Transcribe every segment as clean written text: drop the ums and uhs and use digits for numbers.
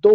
2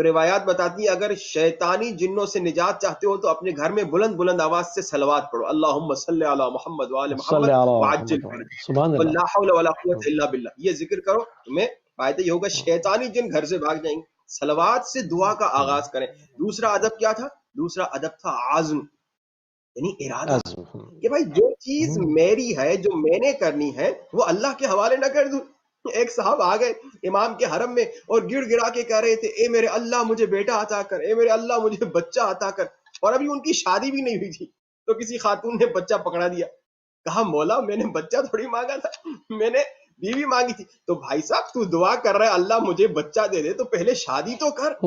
تو روایات بتاتی ہیں اگر شیطانی جنوں سے نجات چاہتے ہو تو اپنے گھر میں بلند بلند آواز سے صلوات پڑھو، اللہم صلی علی محمد وآل صلی محمد علی وعجل محمد فرجہ، سبحان اللہ ولا حول ولا قوت الا باللہ، یہ ذکر کرو، تمہیں فائدہ یہ ہوگا، شیطانی جن گھر سے بھاگ جائیں گے۔ صلوات سے دعا کا آغاز کریں۔ دوسرا ادب کیا تھا؟ دوسرا ادب تھا عزم، یعنی ارادہ، عزم کہ بھائی جو چیز میری ہے، جو میں نے کرنی ہے، وہ اللہ کے حوالے نہ کر دوں۔ ایک صاحب آ گئے امام کے حرم میں اور گڑ گڑا کے کہہ رہے تھے اے میرے اللہ مجھے بیٹا عطا کر، اے میرے اللہ مجھے بچہ عطا کر، اور ابھی ان کی شادی بھی نہیں ہوئی تھی۔ تو کسی خاتون نے بچہ پکڑا دیا، کہا مولا میں نے بچہ تھوڑی مانگا تھا، میں نے بیوی مانگی تھی۔ تو بھائی صاحب تو دعا کر رہا ہے اللہ مجھے بچہ دے دے، تو پہلے شادی تو کر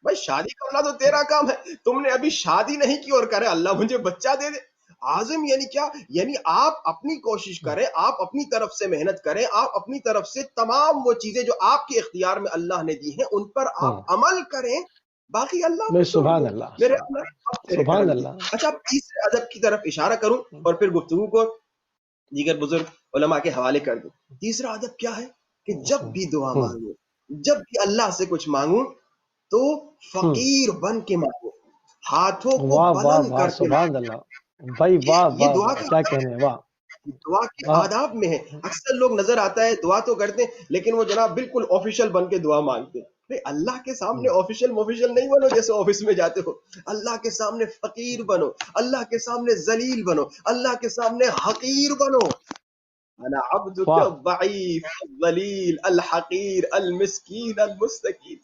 بھائی، شادی کرنا تو تیرا کام ہے، تم نے ابھی شادی نہیں کی اور کرے اللہ مجھے بچہ دے دے۔ عازم یعنی کیا؟ یعنی آپ اپنی کوشش کریں، آپ اپنی طرف سے محنت کریں، آپ اپنی طرف سے تمام وہ چیزیں جو آپ کے اختیار میں اللہ نے دی ہیں ان پر آپ عمل کریں، باقی اللہ میں پہ چھوڑ سبحان دیں، اللہ میرے اللہ آپ تیرے سبحان کرم کی۔ اللہ اچھا، اب تیسرے ادب کی طرف اشارہ کروں اور پھر گفتگو کو دیگر بزرگ علماء کے حوالے کر دوں۔ تیسرا ادب کیا ہے کہ جب بھی دعا مانگوں، جب بھی اللہ سے کچھ مانگوں تو فقیر بن کے مانگو، ہاتھوں کو واہ واہ بلند واہ کر کے سبحان مانگو۔ اللہ بھائی، واہ یہ واہ دعا واہ کا کیا کہنے ہیں، واہ دعا کے واہ آداب میں ہے۔ اکثر لوگ نظر آتا ہے دعا تو کرتے ہیں لیکن وہ جناب بالکل آفیشل بن کے دعا مانگتے ہیں۔ بھئی اللہ کے سامنے آفیشل موفیشل نہیں بنو جیسے آفس میں جاتے ہو، اللہ کے سامنے فقیر بنو، اللہ کے سامنے ذلیل بنو، اللہ کے سامنے حقیر بنو۔ انا عبدک واہ الضعیف الذلیل الحقیر المسکین المستکین۔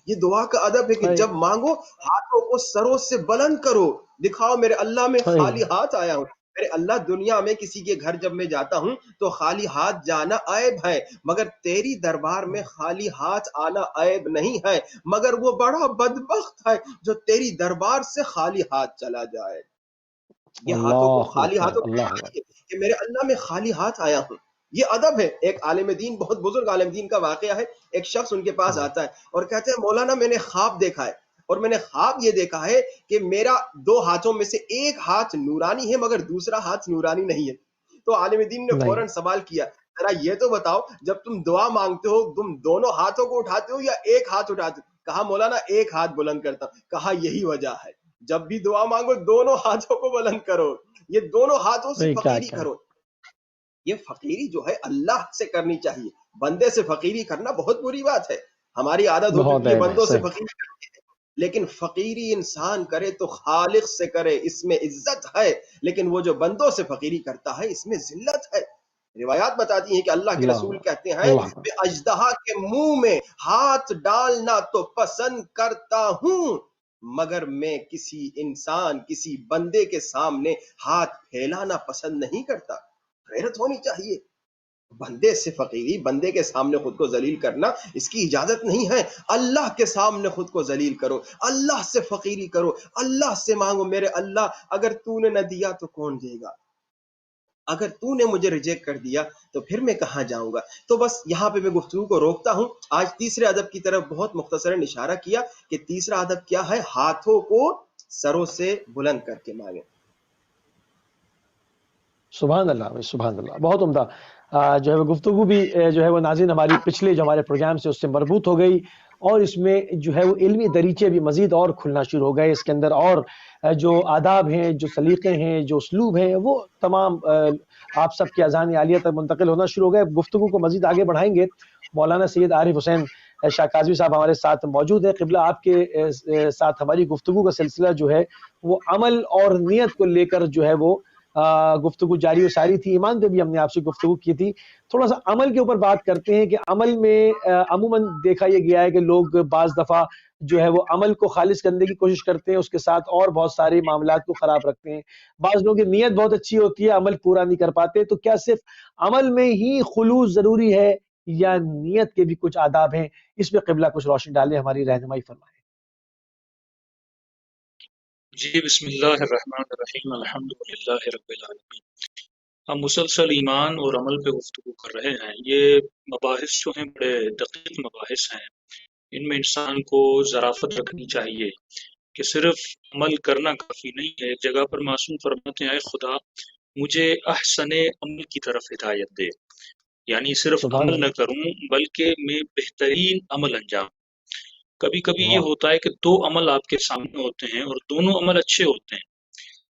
یہ دعا کا ادب ہے کہ بھائی جب مانگو ہاتھوں کو سروں سے بلند کرو، دکھاؤ میرے اللہ میں بھائی خالی ہاتھ آیا ہوں۔ میرے اللہ دنیا میں کسی کے گھر جب میں جاتا ہوں تو خالی ہاتھ جانا عیب ہے، مگر تیری دربار میں خالی ہاتھ آنا عیب نہیں ہے، مگر وہ بڑا بدبخت ہے جو تیری دربار سے خالی ہاتھ چلا جائے۔ یہ ہاتھوں کو اللہ خالی اکبر ہاتھوں کو اللہ چاہیے کہ میرے اللہ میں خالی ہاتھ آیا ہوں۔ یہ ادب ہے۔ ایک عالم دین، بہت بزرگ عالم دین کا واقعہ ہے، ایک شخص ان کے پاس آتا ہے اور کہتے ہیں مولانا میں نے خواب دیکھا ہے، اور میں نے خواب یہ دیکھا ہے کہ میرا دو ہاتھوں میں سے ایک ہاتھ نورانی ہے مگر دوسرا ہاتھ نورانی نہیں ہے۔ تو عالم دین نے نہیں فوراً سوال کیا، ذرا یہ تو بتاؤ جب تم دعا مانگتے ہو تم دونوں ہاتھوں کو اٹھاتے ہو یا ایک ہاتھ اٹھاتے ہو؟ کہا مولانا ایک ہاتھ بلند کرتا ہوں۔ کہا یہی وجہ ہے، جب بھی دعا مانگو دونوں ہاتھوں کو بلند کرو، یہ دونوں ہاتھوں سے بھائی کیا فقیری کیا کرو۔ یہ فقیری جو ہے اللہ سے کرنی چاہیے، بندے سے فقیری کرنا بہت بری بات ہے۔ ہماری عادت ہو بہت چکی ہے عیب ہے بندوں سے صحیح فقیری کرتے ہیں، لیکن فقیری انسان کرے تو خالق سے کرے، اس میں عزت ہے، لیکن وہ جو بندوں سے فقیری کرتا ہے اس میں ذلت ہے۔ روایات بتاتی ہیں کہ اللہ کے اللہ رسول کہتے ہیں اللہ کہ اژدہا کے منہ میں ہاتھ ڈالنا تو پسند کرتا ہوں، مگر میں کسی انسان، کسی بندے کے سامنے ہاتھ پھیلانا پسند نہیں کرتا۔ غیرت ہونی چاہیے۔ بندے سے فقیری، بندے کے سامنے خود کو ذلیل کرنا، اس کی اجازت نہیں ہے۔ اللہ کے سامنے خود کو ذلیل کرو، اللہ سے فقیری کرو، اللہ سے مانگو میرے اللہ اگر تو نے نہ دیا تو کون دے گا، اگر تو نے مجھے ریجیکٹ کر دیا تو پھر میں کہاں جاؤں گا۔ تو بس یہاں پہ میں گفتگو کو روکتا ہوں۔ آج تیسرے ادب کی طرف بہت مختصراً اشارہ کیا کہ تیسرا ادب کیا ہے، ہاتھوں کو سروں سے بلند کر کے مانگیں۔ سبحان اللہ بھائی سبحان اللہ، بہت عمدہ۔ جو ہے وہ گفتگو بھی جو ہے وہ ناظرین ہماری پچھلے جو ہمارے پروگرام سے اس سے مربوط ہو گئی، اور اس میں جو ہے وہ علمی دریچے بھی مزید اور کھلنا شروع ہو گئے، اس کے اندر اور جو آداب ہیں، جو سلیقے ہیں، جو اسلوب ہیں، وہ تمام آپ سب کی اذان عالیہ تک منتقل ہونا شروع ہو گئے۔ گفتگو کو مزید آگے بڑھائیں گے۔ مولانا سید عارف حسین شاہ کاظمی صاحب ہمارے ساتھ موجود ہیں۔ قبلہ آپ کے ساتھ ہماری گفتگو کا سلسلہ جو ہے وہ عمل اور نیت کو لے کر جو ہے وہ گفتگو جاری و ساری تھی۔ ایمان پہ بھی ہم نے آپ سے گفتگو کی تھی۔ تھوڑا سا عمل کے اوپر بات کرتے ہیں کہ عمل میں عموماً دیکھا یہ گیا ہے کہ لوگ بعض دفعہ جو ہے وہ عمل کو خالص کرنے کی کوشش کرتے ہیں، اس کے ساتھ اور بہت سارے معاملات کو خراب رکھتے ہیں۔ بعض لوگوں کی نیت بہت اچھی ہوتی ہے، عمل پورا نہیں کر پاتے۔ تو کیا صرف عمل میں ہی خلوص ضروری ہے یا نیت کے بھی کچھ آداب ہیں؟ اس پہ قبلہ کچھ روشنی ڈالیں، ہماری رہنمائی فرمائیں۔ جی بسم اللہ الرحمن الرحیم، الحمدللہ رب العالمین۔ ہم مسلسل ایمان اور عمل پہ گفتگو کر رہے ہیں۔ یہ مباحث جو ہیں بڑے دقیق مباحث ہیں، ان میں انسان کو ظرافت رکھنی چاہیے کہ صرف عمل کرنا کافی نہیں ہے۔ ایک جگہ پر معصوم فرماتے ہیں اے خدا مجھے احسن عمل کی طرف ہدایت دے، یعنی صرف سبحان عمل نہ اللہ کروں بلکہ میں بہترین عمل انجام۔ کبھی کبھی یہ واہ ہوتا ہے کہ دو عمل آپ کے سامنے ہوتے ہیں اور دونوں عمل اچھے ہوتے ہیں،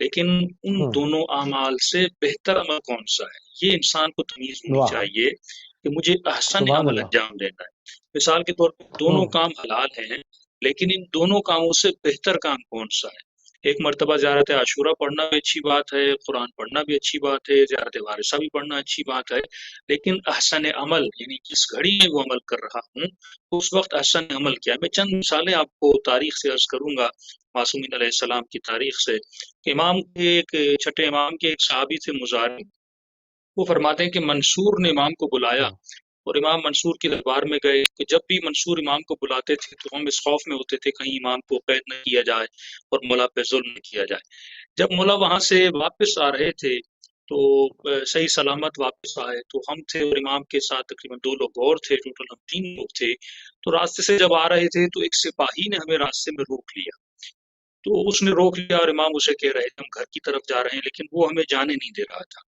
لیکن ان ہوں، دونوں اعمال سے بہتر عمل کون سا ہے، یہ انسان کو تمیز ہونی واہ چاہیے کہ مجھے احسن سبحان عمل اللہ انجام دینا ہے۔ مثال کے طور پہ دونوں ہوں کام حلال ہیں، لیکن ان دونوں کاموں سے بہتر کام کون سا ہے؟ ایک مرتبہ زیارت عاشورہ پڑھنا بھی اچھی بات ہے، قرآن پڑھنا بھی اچھی بات ہے، زیارت وارثہ بھی پڑھنا اچھی بات ہے، لیکن احسن عمل یعنی جس گھڑی میں وہ عمل کر رہا ہوں اس وقت احسن عمل کیا ہے؟ میں چند مثالیں آپ کو تاریخ سے عرض کروں گا، معصومین علیہ السلام کی تاریخ سے۔ امام کے ایک چھٹے امام کے ایک صحابی تھے مزارع، وہ فرماتے ہیں کہ منصور نے امام کو بلایا ہوں اور امام منصور کے دربار میں گئے کہ جب بھی منصور امام کو بلاتے تھے تو ہم اس خوف میں ہوتے تھے کہیں امام کو قید نہ کیا جائے اور مولا پہ ظلم نہ کیا جائے۔ جب مولا وہاں سے واپس آ رہے تھے تو صحیح سلامت واپس آئے تو ہم تھے اور امام کے ساتھ تقریباً 2 لوگ اور تھے، ٹوٹل ہم 3 لوگ تھے۔ تو راستے سے جب آ رہے تھے تو ایک سپاہی نے ہمیں راستے میں روک لیا، تو اس نے روک لیا اور امام اسے کہہ رہے تھے ہم گھر کی طرف جا رہے ہیں، لیکن وہ ہمیں جانے نہیں دے رہا تھا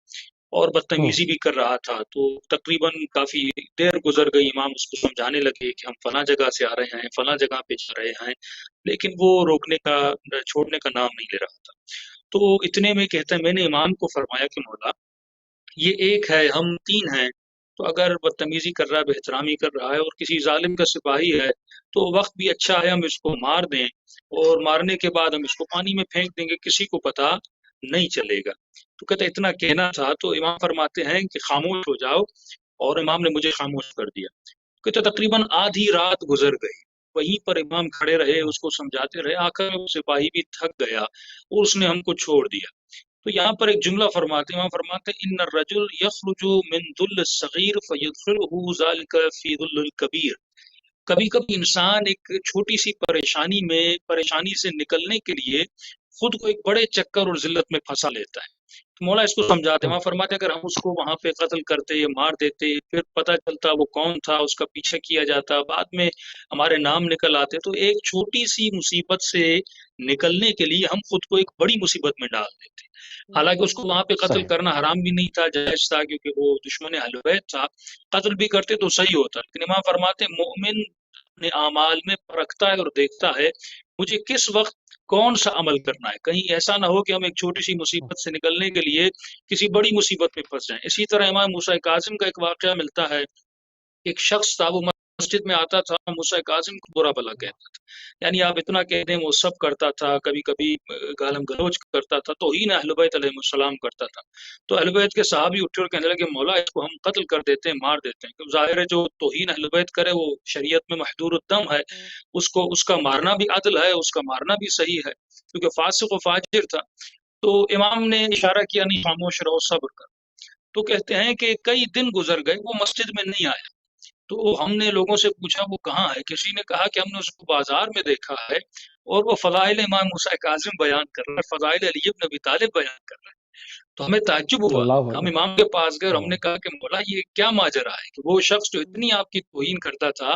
اور ہوں بدتمیزی بھی کر رہا تھا۔ تو تقریباً کافی دیر گزر گئی، امام اس کو سمجھانے لگے کہ ہم فلاں جگہ سے آ رہے ہیں، فلاں جگہ پہ جا رہے ہیں، لیکن وہ روکنے کا چھوڑنے کا نام نہیں لے رہا تھا۔ تو اتنے میں کہتا ہے میں نے امام کو فرمایا کہ مولا یہ ایک ہے، ہم 3 ہیں، تو اگر بدتمیزی کر رہا ہے، بے احترامی کر رہا ہے اور کسی ظالم کا سپاہی ہے تو وقت بھی اچھا ہے ہم اس کو مار دیں اور مارنے کے بعد ہم اس کو پانی میں پھینک دیں گے، کسی کو پتہ نہیں چلے گا۔ تو کہتے اتنا کہنا تھا تو امام فرماتے ہیں کہ خاموش ہو جاؤ، اور امام نے مجھے خاموش کر دیا۔ کہتے تقریباً آدھی رات گزر گئی، وہیں پر امام کھڑے رہے، اس کو سمجھاتے رہے، آخر میں وہ سپاہی بھی تھک گیا اور اس نے ہم کو چھوڑ دیا۔ تو یہاں پر ایک جملہ فرماتے ہیں، وہاں فرماتے ہیں ان الرجل یخرج من ذل الصغیر فیدخلہ ذلک فی ذل الکبیر۔ کبھی کبھی انسان ایک چھوٹی سی پریشانی سے نکلنے کے لیے خود کو ایک بڑے چکر اور ذلت میں پھنسا لیتا ہے۔ تو مولا اس کو سمجھاتے ہیں، ہوں وہاں فرماتے ہیں اگر ہم اس کو وہاں پہ قتل کرتے یا مار دیتے، پھر پتہ چلتا وہ کون تھا، اس کا پیچھا کیا جاتا، بعد میں ہمارے نام نکل آتے، تو ایک چھوٹی سی مصیبت سے نکلنے کے لیے ہم خود کو ایک بڑی مصیبت میں ڈال دیتے۔ حالانکہ اس کو وہاں پہ قتل صحیح کرنا حرام بھی نہیں تھا، جائز تھا، کیونکہ وہ دشمن اہل بیت تھا، قتل بھی کرتے تو صحیح ہوتا، لیکن امام فرماتے ہیں مومن اپنے اعمال میں پرکھتا ہے اور دیکھتا ہے مجھے کس وقت کون سا عمل کرنا ہے، کہیں ایسا نہ ہو کہ ہم ایک چھوٹی سی مصیبت سے نکلنے کے لیے کسی بڑی مصیبت میں پھنس جائیں۔ اسی طرح امام موسیٰ کاظم کا ایک واقعہ ملتا ہے، ایک شخص تھا وہ مسجد میں آتا تھا، موسیٰ کاظم کو برا بھلا کہتا تھا، یعنی آپ اتنا کہہ دیں وہ سب کرتا تھا، کبھی کبھی گالم گلوچ کرتا تھا، توہین اہل بیت علیہ السلام کرتا تھا۔ تو اہل بیت کے صحابی اٹھے اور کہنے لگے مولا اس کو ہم قتل کر دیتے ہیں، مار دیتے ہیں، کیونکہ ظاہر ہے جو توہین اہل بیت کرے وہ شریعت میں محدور الدم ہے، اس کا مارنا بھی عدل ہے، اس کا مارنا بھی صحیح ہے، کیونکہ فاسق و فاجر تھا۔ تو امام نے اشارہ کیا نہیں خاموش رہو، صبر کر۔ تو کہتے ہیں کہ کئی دن گزر گئے، وہ مسجد میں نہیں آیا، تو ہم نے لوگوں سے پوچھا وہ کہاں ہے، کسی نے کہا کہ ہم نے اس کو بازار میں دیکھا ہے اور وہ فضائل امام موسیٰ کاظم بیان کر رہا ہے، فضائل علی بن ابی طالب بیان کر رہا ہے۔ تو ہمیں تعجب ہوا، اللہ ہم اکبر امام کے پاس گئے اور ہم ہوں نے کہا کہ مولا یہ کیا ماجرا ہے کہ وہ شخص جو اتنی آپ کی توہین کرتا تھا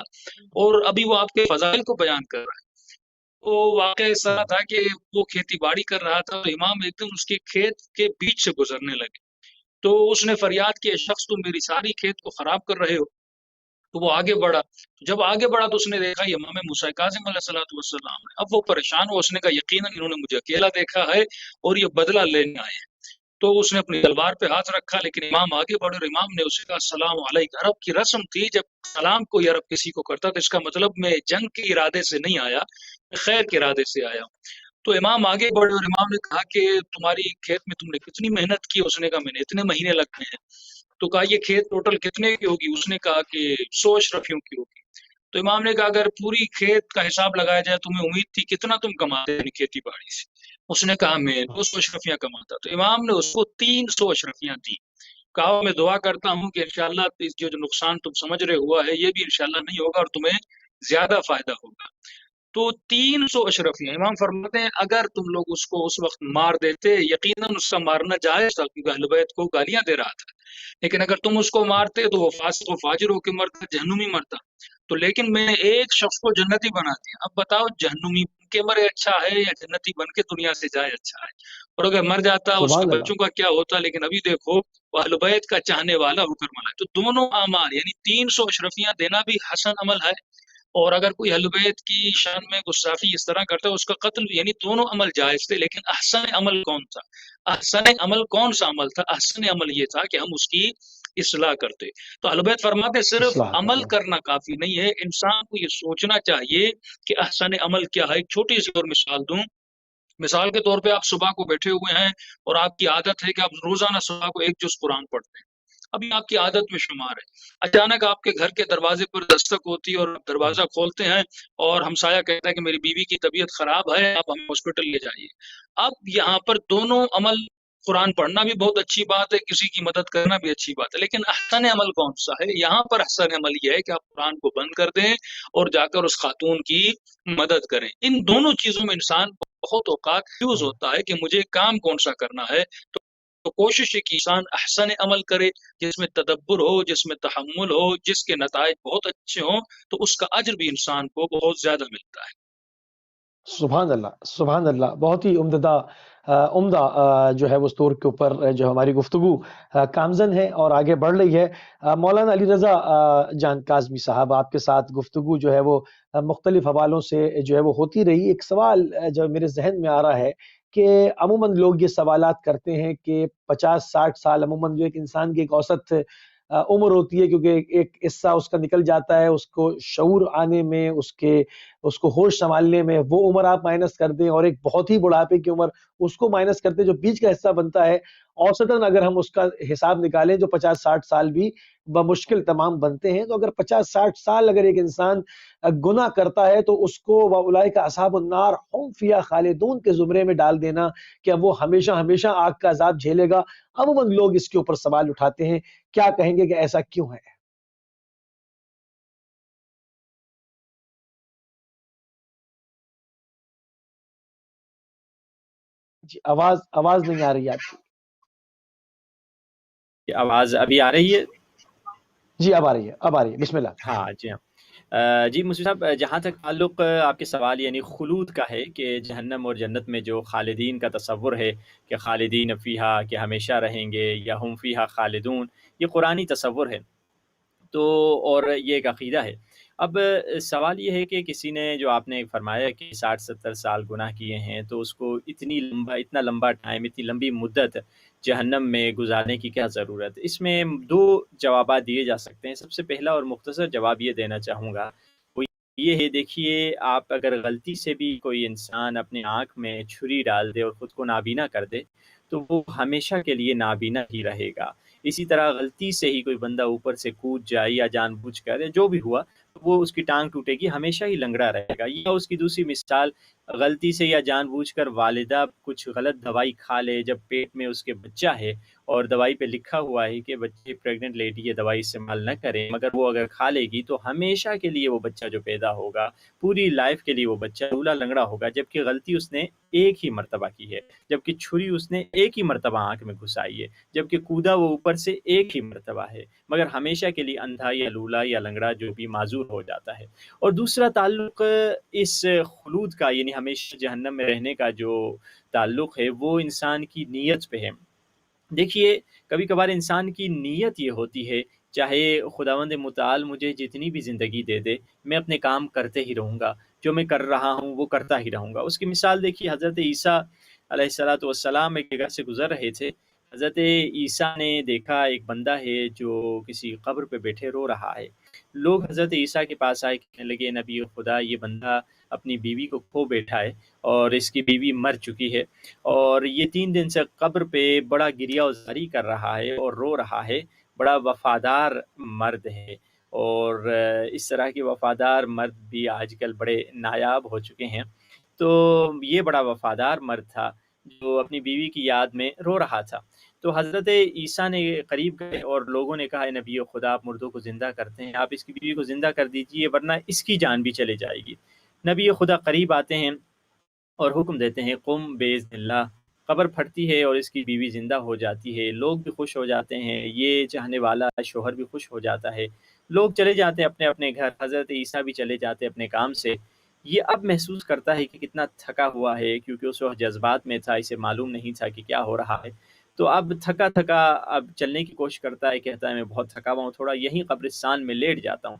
اور ابھی وہ آپ کے فضائل کو بیان کر رہا ہے۔ تو واقعہ اس طرح ہوں تھا کہ وہ کھیتی باڑی کر رہا تھا تو امام ایک دم اس کے کھیت کے بیچ سے گزرنے لگے، تو اس نے فریاد کی اے شخص تم میری ساری کھیت کو خراب کر رہے ہو۔ تو وہ آگے بڑھا، جب آگے بڑھا تو اس نے دیکھا یہ امام موسیٰ کاظم علیہ الصلوۃ والسلام ہے۔ اب وہ پریشان ہوا، اس نے کہا یقیناً انہوں نے مجھے اکیلا دیکھا ہے اور یہ بدلہ لینے آئے ہیں۔ تو اس نے اپنی تلوار پہ ہاتھ رکھا، لیکن امام آگے بڑھے اور امام نے اسے کہا السلام علیکم۔ عرب کی رسم تھی جب سلام کوئی عرب کسی کو کرتا تو اس کا مطلب میں جنگ کے ارادے سے نہیں آیا، میں خیر کے ارادے سے آیا ہوں۔ تو امام آگے بڑھے اور امام نے کہا کہ تمہاری کھیت میں تم نے کتنی محنت کی، اس نے کہا میں نے اتنے مہینے لگ گئے ہیں۔ تو کہا یہ کھیت ٹوٹل کتنے کی ہوگی، اس نے کہا کہ 100 اشرفیوں کی ہوگی۔ تو امام نے کہا اگر پوری کھیت کا حساب لگایا جائے تمہیں امید تھی کتنا تم کماتے ہیں کھیتی باڑی سے، اس نے کہا میں 200 اشرفیاں کماتا۔ تو امام نے اس کو 300 اشرفیاں دی، کہا میں دعا کرتا ہوں کہ انشاءاللہ اس جو نقصان تم سمجھ رہے ہوا ہے یہ بھی انشاءاللہ نہیں ہوگا اور تمہیں زیادہ فائدہ ہوگا۔ تو 300 اشرفیاں، امام فرماتے ہیں اگر تم لوگ اس کو اس وقت مار دیتے یقیناً اس کا مارنا جائز تھا کیونکہ اہل بیت کو گالیاں دے رہا تھا، لیکن اگر تم اس کو مارتے تو وہ فاسق و فاجر ہو کے مرتا، جہنمی مرتا۔ تو لیکن میں نے ایک شخص کو جنتی بنا دیا، اب بتاؤ جہنمی بن کے مرے اچھا ہے یا جنتی بن کے دنیا سے جائے اچھا ہے؟ اور اگر مر جاتا اس کے سبحان اللہ بچوں کا کیا ہوتا؟ لیکن ابھی دیکھو وہ اہل بیت کا چاہنے والا ہو کر ملا ہے۔ تو دونوں اعمال یعنی 300 اشرفیاں دینا بھی حسن عمل ہے، اور اگر کوئی اہل بیت کی شان میں گستاخی اس طرح کرتا ہے اس کا قتل بھی، یعنی دونوں عمل جائز تھے، لیکن احسن عمل کون تھا؟ احسن عمل کون سا عمل تھا؟ احسن عمل یہ تھا کہ ہم اس کی اصلاح کرتے۔ تو اہل بیت فرماتے صرف اصلاح عمل کرنا۔ کرنا کافی نہیں ہے، انسان کو یہ سوچنا چاہیے کہ احسن عمل کیا ہے۔ ایک چھوٹی سی اور مثال دوں، مثال کے طور پہ آپ صبح کو بیٹھے ہوئے ہیں اور آپ کی عادت ہے کہ آپ روزانہ صبح کو ایک جز قرآن پڑھتے ہیں، ابھی آپ کی عادت میں شمار ہے، اچانک آپ کے گھر کے دروازے پر دستک ہوتی ہے اور آپ دروازہ کھولتے ہیں اور ہمسایہ کہتا ہے کہ میری بیوی کی طبیعت خراب ہے، آپ ہمیں ہاسپٹل لے جائیے۔ اب یہاں پر دونوں عمل، قرآن پڑھنا بھی بہت اچھی بات ہے، کسی کی مدد کرنا بھی اچھی بات ہے، لیکن احسن عمل کون سا ہے؟ یہاں پر احسن عمل یہ ہے کہ آپ قرآن کو بند کر دیں اور جا کر اس خاتون کی مدد کریں۔ ان دونوں چیزوں میں انسان بہت اوقات کنفیوز ہوتا ہے کہ مجھے کام کون سا کرنا ہے۔ تو کوشش ہے کہ انسان احسن عمل کرے، جس میں تدبر ہو، جس میں تحمل ہو، جس کے نتائج بہت اچھے ہوں، تو اس کا اجر بھی انسان کو بہت زیادہ ملتا ہے۔ سبحان اللہ، سبحان اللہ، بہت ہی عمدہ جو ہے وہ اسطور کے اوپر جو ہماری گفتگو کامزن ہے اور آگے بڑھ رہی ہے۔ مولانا علی رضا جان کاظمی صاحب، آپ کے ساتھ گفتگو جو ہے وہ مختلف حوالوں سے جو ہے وہ ہوتی رہی۔ ایک سوال جو میرے ذہن میں آ رہا ہے کہ عموماً لوگ یہ سوالات کرتے ہیں کہ 50-60 سال عموماً جو ایک انسان کی ایک اوسط عمر ہوتی ہے، کیونکہ ایک حصہ اس کا نکل جاتا ہے، اس کو شعور آنے میں، اس کو ہوش سنبھالنے میں، وہ عمر آپ مائنس کر دیں، اور ایک بہت ہی بڑھاپے کی عمر اس کو مائنس کرتے، جو بیچ کا حصہ بنتا ہے اوسطاً اگر ہم اس کا حساب نکالیں جو 50-60 سال بھی بمشکل تمام بنتے ہیں، تو اگر 50-60 سال اگر ایک انسان گناہ کرتا ہے تو اس کو وَأُولَٰئِکَ أَصْحَابُ النَّارِ هُمْ فِيهَا خَالِدُونَ کے زمرے میں ڈال دینا کہ اب وہ ہمیشہ ہمیشہ آگ کا عذاب جھیلے گا۔ عموماً لوگ اس کے اوپر سوال اٹھاتے ہیں، کیا کہیں گے کہ ایسا کیوں ہے؟ جی، آواز نہیں آ رہی ہے آپ کی۔ آواز ابھی آ رہی ہے؟ جی اب آ رہی ہے، اب آ رہی ہے، بسم اللہ۔ ہاں جی ہاں جی مصطفی صاحب، جہاں تک تعلق آپ کے سوال یعنی خلود کا ہے کہ جہنم اور جنت میں جو خالدین کا تصور ہے کہ خالدین فیہا کہ ہمیشہ رہیں گے، یا ہم فیہا خالدون، یہ قرآنی تصور ہے، تو اور یہ ایک عقیدہ ہے۔ اب سوال یہ ہے کہ کسی نے، جو آپ نے فرمایا کہ 60-70 سال گناہ کیے ہیں، تو اس کو اتنا لمبا ٹائم، اتنی لمبی مدت جہنم میں گزارنے کی کیا ضرورت؟ اس میں دو جوابات دیے جا سکتے ہیں۔ سب سے پہلا اور مختصر جواب یہ دینا چاہوں گا، وہ یہ ہے، دیکھیے، آپ اگر غلطی سے بھی کوئی انسان اپنے آنکھ میں چھری ڈال دے اور خود کو نابینا کر دے، تو وہ ہمیشہ کے لیے نابینا ہی رہے گا۔ اسی طرح غلطی سے ہی کوئی بندہ اوپر سے کود جائے یا جان بوجھ کر، جو بھی ہوا، وہ اس کی ٹانگ ٹوٹے گی، ہمیشہ ہی لنگڑا رہے گا۔ یا اس کی دوسری مثال، غلطی سے یا جان بوجھ کر والدہ کچھ غلط دوائی کھا لے جب پیٹ میں اس کے بچہ ہے، اور دوائی پہ لکھا ہوا ہے کہ بچے، پریگننٹ لیڈی یہ دوائی استعمال نہ کریں، مگر وہ اگر کھا لے گی تو ہمیشہ کے لیے وہ بچہ جو پیدا ہوگا، پوری لائف کے لیے وہ بچہ لولا لنگڑا ہوگا، جبکہ غلطی اس نے ایک ہی مرتبہ کی ہے، جبکہ چھری اس نے ایک ہی مرتبہ آنکھ میں گھسائی ہے، جبکہ کودا وہ اوپر سے ایک ہی مرتبہ ہے، مگر ہمیشہ کے لیے اندھا یا لولا یا لنگڑا جو بھی معذور ہو جاتا ہے۔ اور دوسرا تعلق اس خلود کا، یعنی ہمیشہ جہنم میں رہنے کا جو تعلق ہے، وہ انسان کی نیت پہ ہے۔ دیکھیے، کبھی کبھار انسان کی نیت یہ ہوتی ہے، چاہے خداوند متعال مجھے جتنی بھی زندگی دے دے، میں اپنے کام کرتے ہی رہوں گا، جو میں کر رہا ہوں وہ کرتا ہی رہوں گا۔ اس کی مثال دیکھیے، حضرت عیسیٰ علیہ الصلاۃ والسلام ایک جگہ سے گزر رہے تھے۔ حضرت عیسیٰ نے دیکھا ایک بندہ ہے جو کسی قبر پہ بیٹھے رو رہا ہے۔ لوگ حضرت عیسیٰ کے پاس آئے، کہنے لگے، نبی خدا، یہ بندہ اپنی بیوی کو کھو بیٹھا ہے اور اس کی بیوی مر چکی ہے، اور یہ 3 دن سے قبر پہ بڑا گریہ وزاری کر رہا ہے اور رو رہا ہے، بڑا وفادار مرد ہے۔ اور اس طرح کے وفادار مرد بھی آج کل بڑے نایاب ہو چکے ہیں۔ تو یہ بڑا وفادار مرد تھا جو اپنی بیوی کی یاد میں رو رہا تھا۔ تو حضرت عیسیٰ نے قریب گئے اور لوگوں نے کہا، اے نبی خدا، آپ مردوں کو زندہ کرتے ہیں، آپ اس کی بیوی کو زندہ کر دیجئے، ورنہ اس کی جان بھی چلے جائے گی۔ نبی خدا قریب آتے ہیں اور حکم دیتے ہیں، قم باذن اللہ۔ قبر پھٹتی ہے اور اس کی بیوی زندہ ہو جاتی ہے، لوگ بھی خوش ہو جاتے ہیں، یہ چاہنے والا شوہر بھی خوش ہو جاتا ہے، لوگ چلے جاتے ہیں اپنے اپنے گھر، حضرت عیسیٰ بھی چلے جاتے ہیں اپنے کام سے۔ یہ اب محسوس کرتا ہے کہ کتنا تھکا ہوا ہے، کیونکہ اس وقت جذبات میں تھا، اسے معلوم نہیں تھا کہ کیا ہو رہا ہے۔ تو اب تھکا تھکا اب چلنے کی کوشش کرتا ہے، کہتا ہے میں بہت تھکا ہوا ہوں، تھوڑا یہیں قبرستان میں لیٹ جاتا ہوں۔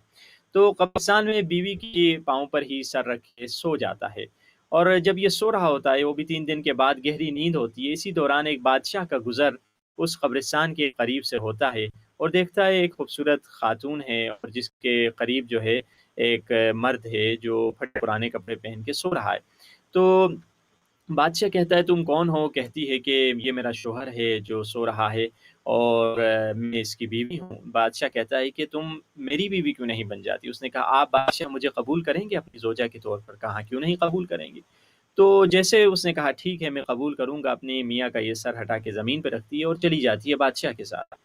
تو قبرستان میں بیوی کی پاؤں پر ہی سر رکھے سو جاتا ہے، اور جب یہ سو رہا ہوتا ہے وہ بھی 3 دن کے بعد گہری نیند ہوتی ہے۔ اسی دوران ایک بادشاہ کا گزر اس قبرستان کے قریب سے ہوتا ہے، اور دیکھتا ہے ایک خوبصورت خاتون ہے، اور جس کے قریب جو ہے ایک مرد ہے جو پھٹے پرانے کپڑے پہن کے سو رہا ہے۔ تو بادشاہ کہتا ہے تم کون ہو؟ کہتی ہے کہ یہ میرا شوہر ہے جو سو رہا ہے، اور میں اس کی بیوی ہوں۔ بادشاہ کہتا ہے کہ تم میری بیوی کیوں نہیں بن جاتی؟ اس نے کہا آپ بادشاہ مجھے قبول کریں گے اپنی زوجہ کے طور پر؟ کہا کیوں نہیں قبول کریں گے؟ تو جیسے اس نے کہا ٹھیک ہے میں قبول کروں گا، اپنی میاں کا یہ سر ہٹا کے زمین پہ رکھتی ہے اور چلی جاتی ہے بادشاہ کے ساتھ۔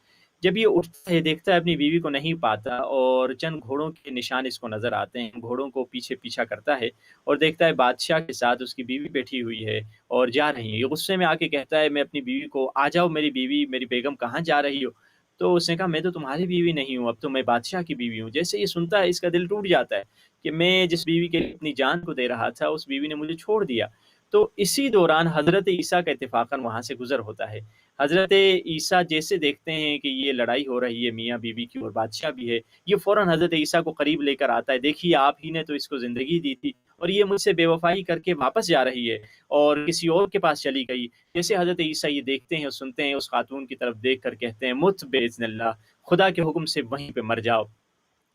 جب یہ اٹھتا ہے دیکھتا ہے اپنی بیوی کو نہیں پاتا، اور چند گھوڑوں کے نشان اس کو نظر آتے ہیں، گھوڑوں کو پیچھے پیچھا کرتا ہے اور دیکھتا ہے بادشاہ کے ساتھ اس کی بیوی بیٹھی ہوئی ہے اور جا رہی ہے۔ یہ غصے میں آ کے کہتا ہے میں اپنی بیوی کو آ جاؤ میری بیوی، میری بیگم کہاں جا رہی ہو؟ تو اس نے کہا میں تو تمہاری بیوی نہیں ہوں، اب تو میں بادشاہ کی بیوی ہوں۔ جیسے یہ سنتا ہے اس کا دل ٹوٹ جاتا ہے کہ میں جس بیوی کے لیے اپنی جان کو دے رہا تھا اس بیوی نے مجھے چھوڑ دیا۔ تو اسی دوران حضرت عیسیٰ کا اتفاقاً وہاں سے گزر ہوتا ہے۔ حضرت عیسیٰ جیسے دیکھتے ہیں کہ یہ لڑائی ہو رہی ہے میاں بیوی کی اور بادشاہ بھی ہے، یہ فوراً حضرت عیسیٰ کو قریب لے کر آتا ہے، دیکھیے آپ ہی نے تو اس کو زندگی دی تھی اور یہ مجھ سے بے وفائی کر کے واپس جا رہی ہے اور کسی اور کے پاس چلی گئی۔ جیسے حضرت عیسیٰ یہ دیکھتے ہیں اور سنتے ہیں، اس خاتون کی طرف دیکھ کر کہتے ہیں مت باذن اللہ، خدا کے حکم سے وہیں پہ مر جاؤ۔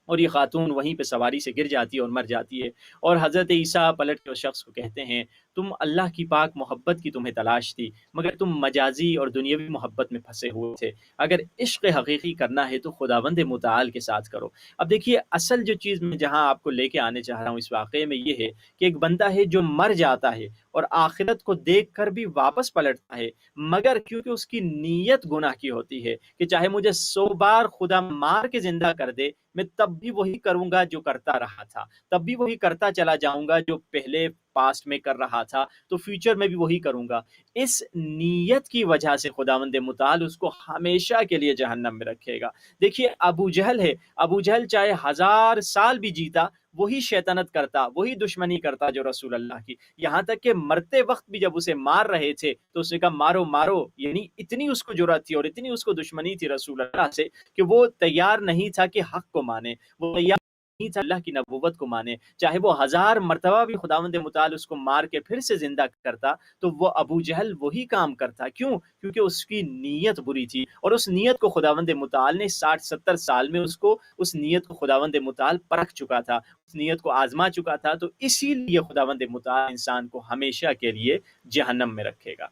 اور یہ خاتون وہیں پہ سواری سے گر جاتی ہے اور مر جاتی ہے، اور حضرت عیسیٰ پلٹ کے اس شخص کو کہتے ہیں تم اللہ کی پاک محبت کی تمہیں تلاش تھی، مگر تم مجازی اور دنیاوی محبت میں پھنسے ہوئے تھے، اگر عشق حقیقی کرنا ہے تو خداوند متعال کے ساتھ کرو۔ اب دیکھیے اصل جو چیز میں جہاں آپ کو لے کے آنے چاہ رہا ہوں اس واقعے میں یہ ہے کہ ایک بندہ ہے جو مر جاتا ہے اور آخرت کو دیکھ کر بھی واپس پلٹتا ہے، مگر کیونکہ اس کی نیت گناہ کی ہوتی ہے کہ چاہے مجھے 100 بار خدا مار کے زندہ کر دے میں تب بھی وہی کروں گا جو کرتا رہا تھا، تب بھی وہی کرتا چلا جاؤں گا جو پہلے پاسٹ میں کر رہا تھا، تو فیوچر میں بھی وہی کروں گا۔ اس نیت کی وجہ سے خداوند متعال اس کو ہمیشہ کے لیے جہنم میں رکھے گا۔ دیکھیے ابو جہل ہے، ابو جہل چاہے 1000 سال بھی جیتا وہی شیطنت کرتا، وہی دشمنی کرتا جو رسول اللہ کی، یہاں تک کہ مرتے وقت بھی جب اسے مار رہے تھے تو اس نے کہا مارو مارو، یعنی اتنی اس کو جرأت تھی اور اتنی اس کو دشمنی تھی رسول اللہ سے کہ وہ تیار نہیں تھا کہ حق کو مانے، وہ تیار نہیں تھا اللہ کی نبوت کو مانے، چاہے وہ 1000 مرتبہ بھی خداوند متعال اس کو مار کے پھر سے زندہ کرتا تو وہ ابو جہل وہی کام کرتا۔ کیوں؟ کیونکہ اس کی نیت بری تھی، اور اس نیت کو خداوند متعال نے 60-70 سال میں اس نیت کو خداوند متعال پرکھ چکا تھا، اس نیت کو آزما چکا تھا، تو اسی لیے خداوند متعال انسان کو ہمیشہ کے لیے جہنم میں رکھے گا۔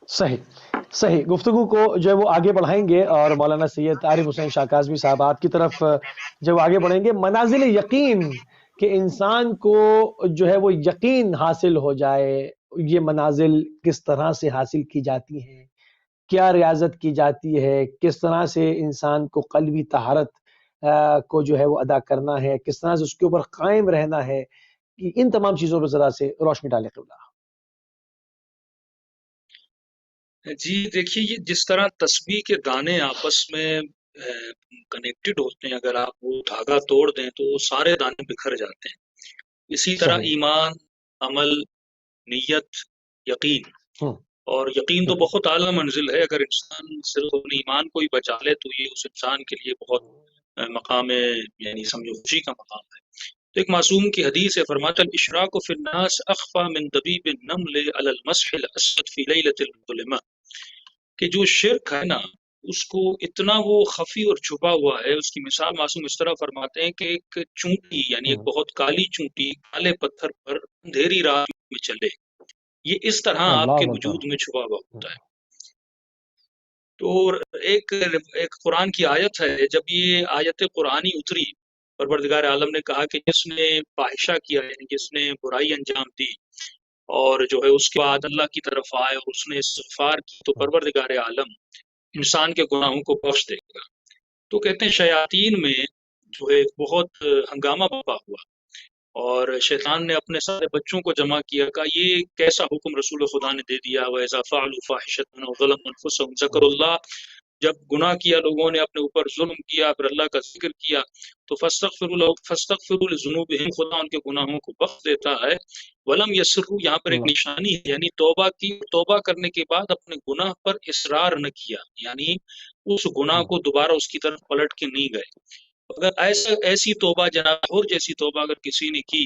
صحیح گفتگو کو جو ہے وہ آگے بڑھائیں گے، اور مولانا سید عارف حسین شاہ کاظمی صاحب آپ کی طرف جب آگے بڑھیں گے، منازل یقین کہ انسان کو جو ہے وہ یقین حاصل ہو جائے، یہ منازل کس طرح سے حاصل کی جاتی ہیں، کیا ریاضت کی جاتی ہے، کس طرح سے انسان کو قلبی طہارت کو جو ہے وہ ادا کرنا ہے، کس طرح سے اس کے اوپر قائم رہنا ہے، ان تمام چیزوں پر ذرا سے روشنی ڈالے قبلہ۔ جی دیکھیے، یہ جس طرح تسبیح کے دانے آپس میں کنیکٹڈ ہوتے ہیں، اگر آپ وہ دھاگا توڑ دیں تو وہ سارے دانے بکھر جاتے ہیں۔ اسی طرح ایمان، عمل، نیت، یقین، اور یقین تو بہت اعلیٰ منزل ہے، اگر انسان صرف اپنے ایمان کو ہی بچا لے تو یہ اس انسان کے لیے بہت مقام یعنی سمجھو خوشی کا مقام ہے۔ تو ایک معصوم کی حدیث ہے، فرماتا الاشراک فی الناس اخفى من دبیب النمل علی المسح الاسود فی لیلۃ المظلمہ، کہ جو شرک ہے نا اس کو اتنا وہ خفی اور چھپا ہوا ہے۔ اس کی مثال معصوم اس طرح فرماتے ہیں کہ ایک چونٹی، یعنی ایک بہت کالی چونٹی کالے پتھر پر اندھیری رات میں چلے، یہ اس طرح آپ کے وجود میں چھپا ہوا ہوتا ہے۔ تو ایک قرآن کی آیت ہے، جب یہ آیت قرآنی اتری، پروردگار عالم نے کہا کہ جس نے فاحشہ کیا، یعنی جس نے برائی انجام دی اور جو ہے اس کے بعد اللہ کی طرف آئے اور اس نے استغفار کی، تو پروردگار عالم انسان کے گناہوں کو بخش دے گا۔ تو کہتے ہیں شیاطین میں جو ہے بہت ہنگامہ برپا ہوا، اور شیطان نے اپنے سارے بچوں کو جمع کیا، کہا یہ کیسا حکم رسول خدا نے دے دیا، وَإِذَا فَعَلُوا فَاحِشَةً أَوْ ظَلَمُوا أَنفُسَهُمْ ذَكَرُوا اللَّهَ، جب گناہ کیا لوگوں نے، اپنے اوپر ظلم کیا، پھر اللہ کا ذکر کیا، تو فاستغفروا لذنوبہم، خدا ان کے گناہوں کو بخش دیتا ہے۔ ولم یسروا، یہاں پر ایک اللہ نشانی ہے، یعنی توبہ کی، توبہ کرنے کے بعد اپنے گناہ پر اصرار نہ کیا، یعنی اس گناہ کو دوبارہ اس کی طرف پلٹ کے نہیں گئے۔ اگر ایسی توبہ جناب اور جیسی توبہ اگر کسی نے کی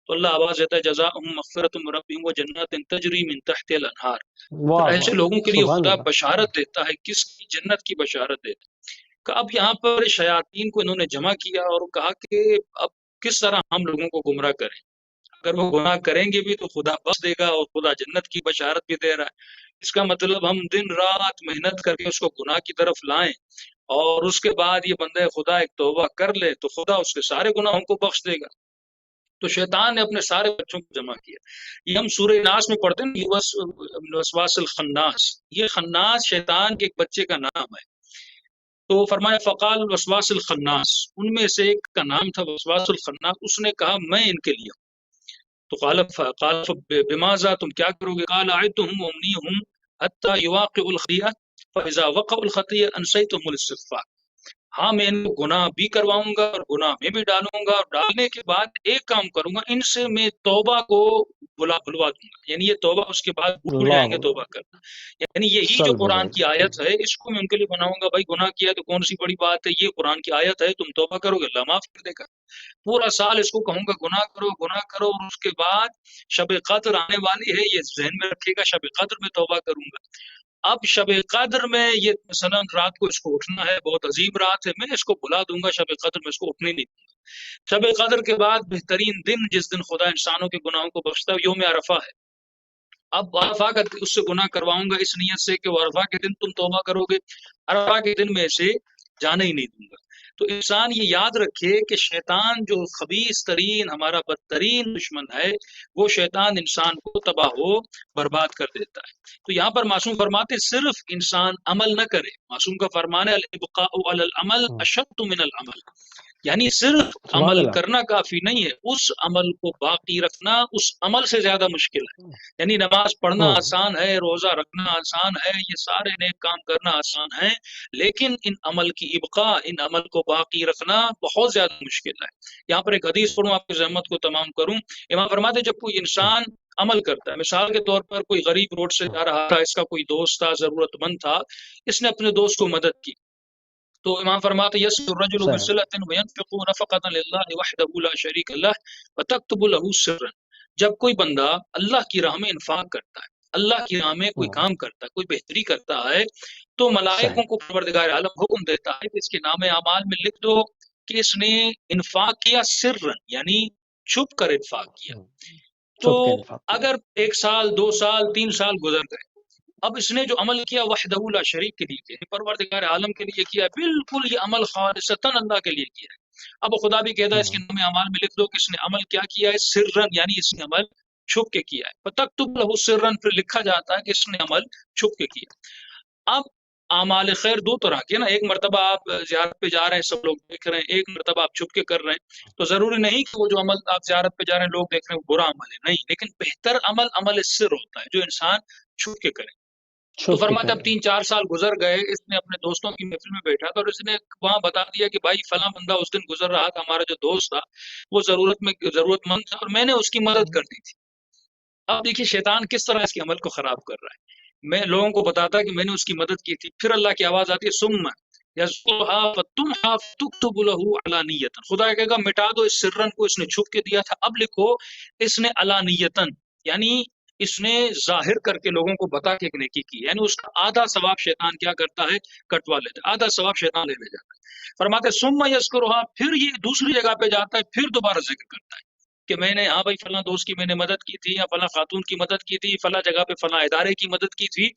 تو اللہ آواز دیتا ہے جزاؤہم مغفرۃ من ربہم وجنات تجری من تحت الانہار۔ واہ تو ایسے واہ، لوگوں کے لیے سبحان خدا اللہ۔ بشارت دیتا ہے، کس کی؟ جنت کی بشارت دیتا ہے۔ کہ اب یہاں پر شیاطین کو انہوں نے جمع کیا اور کہا کہ اب کس طرح ہم لوگوں کو گمراہ کریں، اگر وہ گناہ کریں گے بھی تو خدا بخش دے گا اور خدا جنت کی بشارت بھی دے رہا ہے۔ اس کا مطلب ہم دن رات محنت کر کے اس کو گناہ کی طرف لائیں اور اس کے بعد یہ بندہ خدا ایک توبہ کر لے تو خدا اس کے سارے گناہوں کو بخش دے گا۔ تو شیطان نے اپنے سارے بچوں کو جمع کیا۔ یہ ہم سورہ ناس میں پڑھتے ہیں، وسواس الخناس، یہ خناس شیطان کے ایک بچے کا نام ہے۔ تو فرمایا فقال وسواس الخناس، ان میں سے ایک کا نام تھا وسواس الخناس، اس نے کہا میں ان کے لیے ہوں۔ تو قال بماذا، تم کیا کرو گے؟ قال اعدهم وامنيهم حتى يواقع الخطيئة فاذا وقع الخطيئة انسيتهم الاستغفار۔ ہاں میں ان کو گناہ بھی کرواؤں گا اور گناہ میں بھی ڈالوں گا، اور ڈالنے کے بعد ایک کام کروں گا، ان سے میں توبہ کو بلوا دوں گا، یعنی یہ توبہ اس کے بعد بھول اللہ جائیں گے توبہ کرنا۔ یعنی یہی جو صلو قرآن علیہ کی آیت ہے اس کو میں ان کے لیے بناؤں گا۔ بھائی گناہ کیا تو کون سی بڑی بات ہے، یہ قرآن کی آیت ہے، تم توبہ کرو گے اللہ معاف کر دے گا۔ پورا سال اس کو کہوں گا گناہ کرو گناہ کرو، اور اس کے بعد شب قدر آنے والی ہے، یہ ذہن میں رکھے گا، شب قدر میں توبہ کروں گا۔ اب شب قدر میں یہ مثلا رات کو اس کو اٹھنا ہے، بہت عظیم رات ہے، میں اس کو بلا دوں گا، شب قدر میں اس کو اٹھنے نہیں دوں گا۔ شب قدر کے بعد بہترین دن جس دن خدا انسانوں کے گناہوں کو بخشتا ہے یوم عرفہ ہے۔ اب عرفہ کا اس سے گناہ کرواؤں گا اس نیت سے کہ وہ عرفہ کے دن تم توبہ کرو گے، عرفہ کے دن میں سے جانے ہی نہیں دوں گا۔ تو انسان یہ یاد رکھے کہ شیطان جو خبیث ترین ہمارا بدترین دشمن ہے، وہ شیطان انسان کو تباہ و برباد کر دیتا ہے۔ تو یہاں پر معصوم فرماتے صرف انسان عمل نہ کرے، معصوم کا فرمان ہے الابقاء علی العمل اشد من العمل، یعنی صرف سبحان عمل اللہ۔ کرنا کافی نہیں ہے، اس عمل کو باقی رکھنا اس عمل سے زیادہ مشکل ہے۔ یعنی نماز پڑھنا آسان ہے، روزہ رکھنا آسان ہے، یہ سارے نیک کام کرنا آسان ہے، لیکن ان عمل کی ابقاء، ان عمل کو باقی رکھنا بہت زیادہ مشکل ہے۔ یہاں پر ایک حدیث پڑھوں، آپ کی زحمت کو تمام کروں۔ امام فرماتے جب کوئی انسان عمل کرتا ہے، مثال کے طور پر کوئی غریب روڈ سے جا رہا تھا، اس کا کوئی دوست تھا، ضرورت مند تھا، اس نے اپنے دوست کو مدد کی، تو امام فرماتے یسر الرجل بصلۃ وینفق نفقۃ للہ وحدہ لا شریک لہ وتکتب له سرا، جب کوئی بندہ اللہ کی راہ میں انفاق کرتا ہے، اللہ کی راہ میں کوئی کام کرتا ہے، کوئی بہتری کرتا ہے، تو ملائکوں کو پروردگار عالم حکم دیتا ہے کہ اس کے نام اعمال میں لکھ دو کہ اس نے انفاق کیا سرا، یعنی چھپ کر انفاق کیا۔ تو اگر 1 سال 2 سال 3 سال گزر گئے، اب اس نے جو عمل کیا وحدہ لا شریک کے لیے کیا، پروردگار عالم کے لیے کیا، بالکل یہ عمل خالصتاً اللہ کے لیے کیا ہے۔ اب خدا بھی کہتا ہے اس کے نام اعمال میں لکھ دو کہ اس نے عمل کیا کیا ہے سرن، یعنی اس نے عمل چھپ کے کیا ہے، فتکتب لہ سرن، پھر لکھا جاتا ہے کہ اس نے عمل چھپ کے کیا۔ اب اعمال خیر 2 طرح کے نا، ایک مرتبہ آپ زیارت پہ جا رہے ہیں، سب لوگ دیکھ رہے ہیں، ایک مرتبہ آپ چھپ کے کر رہے ہیں، تو ضروری نہیں کہ وہ جو عمل آپ زیارت پہ جا رہے ہیں لوگ دیکھ رہے ہیں وہ برا عمل ہے، نہیں، لیکن بہتر عمل عمل سر ہوتا ہے جو انسان چھپ کے کرے۔ تو فرماتے اب 3-4 سال گزر گئے، اس نے اپنے دوستوں کی محفل میں بیٹھا تھا اور اس نے وہاں بتا دیا کہ بھائی فلاں بندہ اس دن گزر رہا تھا، ہمارا جو دوست تھا وہ ضرورت مند تھا اور میں نے اس کی مدد کر دی تھی۔ اب دیکھیے شیطان کس طرح اس کے عمل کو خراب کر رہا ہے۔ میں لوگوں کو بتاتا کہ میں نے اس کی مدد کی تھی، پھر اللہ کی آواز آتی ہے ثم یذکرھا فتمحا فتکتب لہ علانیۃ، خدا کہے گا مٹا دو اس سرن کو، اس نے چھپ کے دیا تھا، اب لکھو اس نے علانیۃ، یعنی اس نے ظاہر کر کے لوگوں کو بتا کے ایک نیکی کی، یعنی اس کا آدھا ثواب شیطان کیا کرتا ہے کٹوا لیتا ہے، آدھا ثواب شیطان لے جاتا ہے۔ فرماتے ثم یذکرھا، پھر یہ دوسری جگہ پہ جاتا ہے، پھر دوبارہ ذکر کرتا ہے کہ میں نے ہاں بھائی فلاں دوست کی میں نے مدد کی تھی، یا فلاں خاتون کی مدد کی تھی، فلاں جگہ پہ فلاں ادارے کی مدد کی تھی۔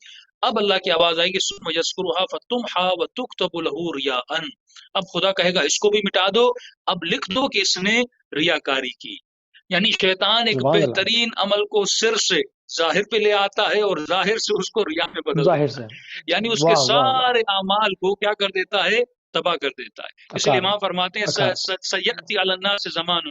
اب اللہ کی آواز آئے گی ثم یذکرھا فتمحا وتکتب لہ ریاء، اب خدا کہے گا اس کو بھی مٹا دو، اب لکھ دو کہ اس نے ریاکاری کی۔ یعنی شیطان ایک بہترین عمل کو سر سے ظاہر پہ لے آتا ہے اور ظاہر سے اس کو ریا میں بدل دیتا ہے، یعنی اس کے سارے اعمال کو کیا کر دیتا ہے تباہ کر دیتا ہے۔ اس لیے امام فرماتے ہیں سیأتی علی الناس زمان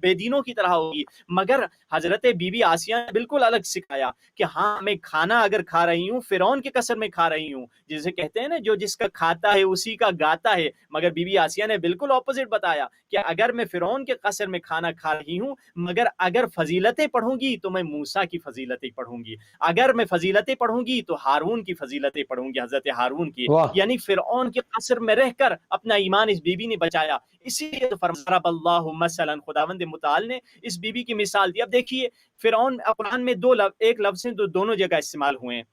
بے دینوں کی طرح ہوگی. مگر حضرت بی بی آسیہ نے بالکل الگ سکھایا کہ ہاں میں کھانا اگر کھا رہی ہوں فرعون کے قصر میں کھا رہی ہوں, جسے کہتے ہیں نا جو جس کا کھاتا ہے اسی کا گاتا ہے. مگر بی بی آسیہ نے بالکل اپوزٹ بتایا کہ اگر میں فرعون کے قصر میں کھانا کھا رہی ہوں مگر اگر فضیلتیں پڑھوں گی تو میں موسیٰ کی فضیلتیں پڑھوں گی, اگر میں فضیلتیں پڑھوں گی تو ہارون کی فضیلتیں پڑھوں گی, حضرت ہارون کی. واہ یعنی فرعون کے قصر میں رہ کر اپنا ایمان اس بی بی نے بچایا. اسی لیے تو ضرب اللہ مثلا, خداوند متعال نے اس بی بی کی مثال دی. اب دیکھیے فرعون قرآن میں ایک لفظ سے دونوں جگہ استعمال ہوئے ہیں,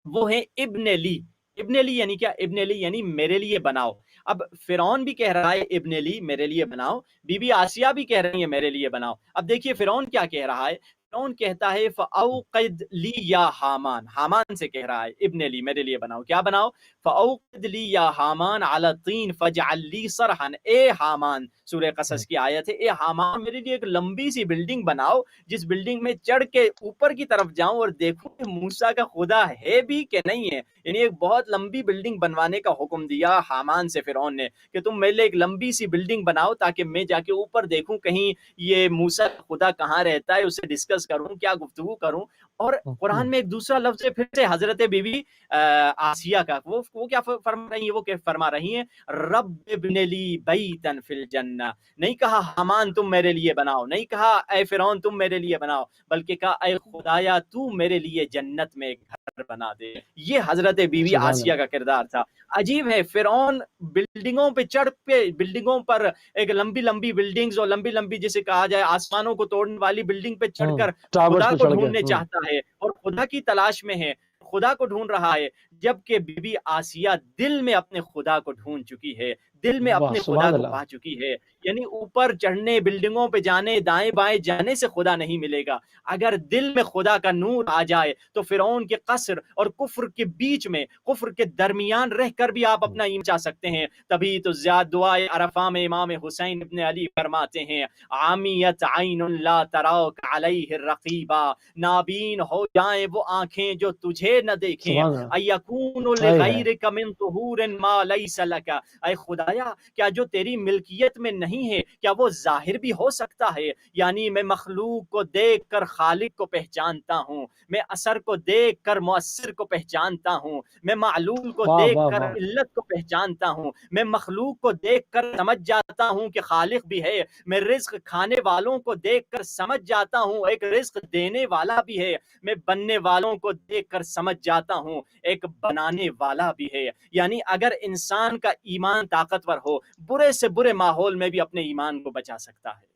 وہ ہے ابن لی. ابن لی یعنی کیا؟ ابن لی یعنی میرے لیے بناؤ. اب فرعون بھی کہہ رہا ہے ابن لی میرے لیے بناؤ, بی بی آسیہ بھی کہہ رہی ہے میرے لیے بناؤ. اب دیکھیے فرعون کیا کہہ رہا ہے, فرعون کہتا ہے فاوقد لی یا حامان, حامان سے کہہ رہا ہے ابن لی میرے لیے بناؤ. کیا بناؤ؟ فاوقد لی یا حامان علی الطین فاجعل لی صرحا, اے حامان, سورہ قصص کی آیت ہے, اے حامان میرے لیے ایک لمبی سی بلڈنگ بناؤ جس بلڈنگ میں چڑھ کے اوپر کی طرف جاؤں اور دیکھوں کہ موسیٰ کا خدا ہے بھی کہ نہیں ہے. یعنی ایک بہت لمبی بلڈنگ بنوانے کا حکم دیا حامان سے فرعون نے کہ تم میرے لیے ایک لمبی سی بلڈنگ بناؤ تاکہ میں جا کے اوپر دیکھوں کہیں یہ موسیٰ کا خدا کہاں رہتا ہے, اسے ڈسکس کروں, کیا گفتگو کروں. اور قرآن میں ایک دوسرا لفظ ہے پھر سے حضرت بی بی آسیہ کا, وہ کیا فرما رہی ہیں, وہ کیا فرما رہی ہیں, رب ابن لی بیتا فی الجنہ. نہیں کہا حامان تم میرے لیے بناؤ, نہیں کہا اے فرعون تم میرے لیے بناؤ, بلکہ کہا اے خدایا تو میرے لیے جنت میں ایک گھر بنا دے. یہ حضرت بی بی سبحان آسیہ کا کردار تھا. عجیب ہے, فرعون بلڈنگوں پہ چڑھ کے, بلڈنگوں پر ایک لمبی لمبی بلڈنگز اور لمبی لمبی جسے کہا جائے آسمانوں کو توڑنے والی بلڈنگ پہ چڑھ کر ٹاورز خدا پہ کو چڑھ کے ڈھونڈنے چاہتا ہے اور خدا کی تلاش میں ہے, خدا کو ڈھونڈ رہا ہے, جبکہ بی بی آسیہ دل میں اپنے خدا کو ڈھونڈ چکی ہے, دل میں واہ اپنے خدا سبحان کو اللہ. پا چکی ہے. یعنی اوپر چڑھنے, بلڈنگوں پہ جانے, دائیں بائیں جانے سے خدا نہیں ملے گا. اگر دل میں خدا کا نور آ جائے تو فرعون کے قصر اور کفر کے بیچ میں, کفر کے درمیان رہ کر بھی آپ اپنا ایمان چاہ سکتے ہیں. تبھی تو زیاد دعائے عرفہ میں امام حسین ابن علی فرماتے ہیں, عامیت عین لا تراک علیہ الرقیبہ, نابین ہو جائیں وہ آنکھیں جو تجھے نہ دیکھیں, سبحان اللہ. ایکون ہائے ہائے. لغیرک من طہور ما لیس لک, اے خدایا کیا جو تیری ملکیت میں نہیں ہے کیا وہ ظاہر بھی ہو سکتا ہے. یعنی میں مخلوق کو دیکھ کر خالق کو پہچانتا ہوں, میں اثر کو دیکھ کر مؤثر کو پہچانتا ہوں, میں معلول کو واہ دیکھ واہ کر واہ. علت کو پہچانتا ہوں, میں مخلوق کو دیکھ کر سمجھ جاتا ہوں کہ خالق بھی ہے, میں رزق کھانے والوں کو دیکھ کر سمجھ جاتا ہوں ایک رزق دینے والا بھی ہے, میں بننے والوں کو دیکھ کر سمجھ جاتا ہوں ایک بنانے والا بھی ہے. یعنی اگر انسان کا ایمان طاقتور ہو, برے سے برے ماحول میں بھی اپنے ایمان کو بچا سکتا ہے.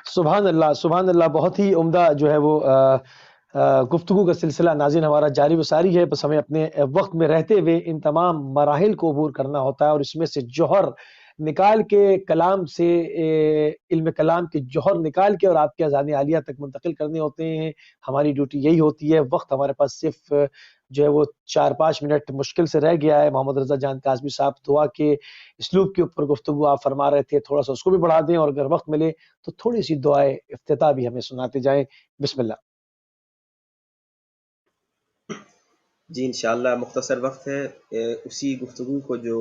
سبحان اللہ سبحان اللہ. بہت ہی عمدہ جو ہے وہ گفتگو کا سلسلہ ناظرین ہمارا جاری و ساری ہے. بس ہمیں اپنے وقت میں رہتے ہوئے ان تمام مراحل کو عبور کرنا ہوتا ہے اور اس میں سے جوہر نکال کے, کلام سے علم کلام کے جوہر نکال کے اور آپ کے اذان عالیہ تک منتقل کرنے ہوتے ہیں. ہماری ڈیوٹی یہی ہوتی ہے. وقت ہمارے پاس صرف جو ہے وہ 4-5 منٹ مشکل سے رہ گیا ہے. محمد رضا جان کاظمی صاحب دعا کے اسلوب کے اوپر گفتگو آپ فرما رہے تھے, تھوڑا سا اس کو بھی بڑھا دیں اور اگر وقت ملے تو تھوڑی سی دعائے افتتاح بھی ہمیں سناتے جائیں. بسم اللہ. جی انشاءاللہ مختصر وقت ہے, اسی گفتگو کو جو